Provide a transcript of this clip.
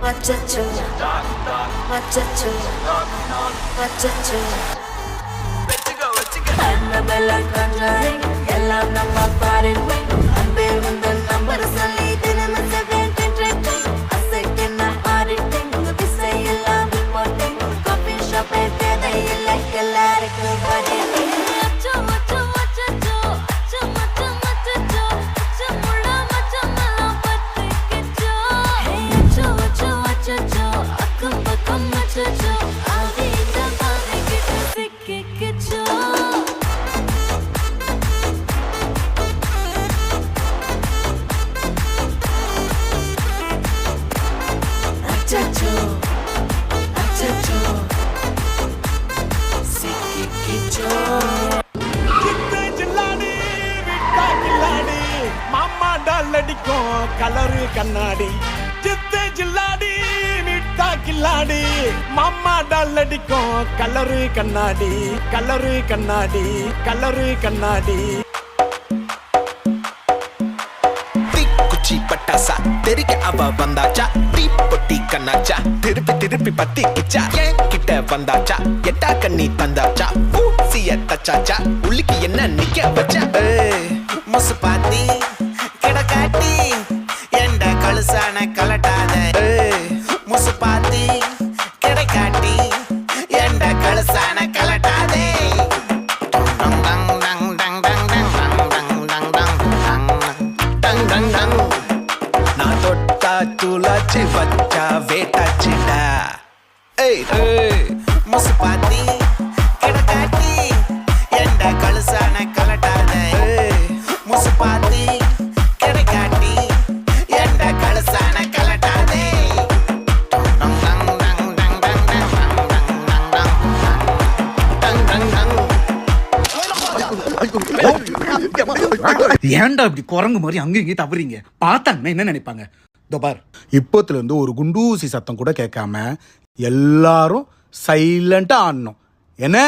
அச்சச்சோ அச்சச்சோ அச்சச்சோ Annabella conjuring எல்லாம் நம்ம பாருங்க அன்பே உங்கள் நம்பர் சொல்லி தினமும் 7 அசைக்கென்ன ஆடிட்டிங் உங்க பிசை எல்லாம் ரிப்போர்ட்டிங் காஃபி ஷாப்பே தேதை இல்லை எல்லாருக்கும் பாடிட்டிங் அச்சோ அச்சோ அச்சச்சோ அச்சோ அச்சோ அச்சச்சோ அச்சமுள்ள மச்சமெல்லாம் பத்திக்கிச்சோ அச்சோ அச்சோ அச்சச்சோ அக்கம் பக்கம் அச்சச்சோ ஆதி இந்த பாதை கிட்ட சிக்கிக்கிச்சோ அச்சச்சோ அச்சச்சோ சிக்கிக்கிச்சோ சித்து ஜில்லாடி விட்டா கில்லாடி மாமா டால் அடிக்கும் கலரு கண்ணாடி சித்து ஜில்லாடி விட்டா கில்லாடி மாமா டால் அடிக்கும் கலரு கண்ணாடி கலரு கண்ணாடி கலரு கண்ணாடி குச்சி பட்டாசா தெரிக்க அவ வந்தாச்சா தீப்பொட்டி கண்ணாச்சா திருப்பி திருப்பி பத்தி கிச்சா ஏன் கிட்ட வந்தாச்சா எட்டா கண்ணி தந்தாச்சா பூசிய தச்சாச்சா உள்ளிக்கு என்ன நிக்க வச்சா முசு பாத்தி கிடக்காட்டி எந்த கழுசான கலட்டாத முசு பாத்தி கிடக்காட்டி எந்த கழுசான கலட்டாதே நான் தொட்டா துளாச்சு வச்சா வேட்டாச்சுடா முசு பாத்தி கிடக்காட்டி எந்த கழுசான கலட்டாத முசு பாத்தி கிடக்காட்டி எந்த கழுசான கலட்டாதே ஏன்டா இப்படி குரங்கு மாதிரி அங்கேயும் இங்கேயும் தவறீங்க? பார்த்தாங்கன்னா என்ன நினைப்பாங்க? பார், இப்போத்துல இருந்து ஒரு குண்டூசி சத்தம் கூட கேட்காம எல்லாரும் சைலண்டா ஆடணும் என்ன?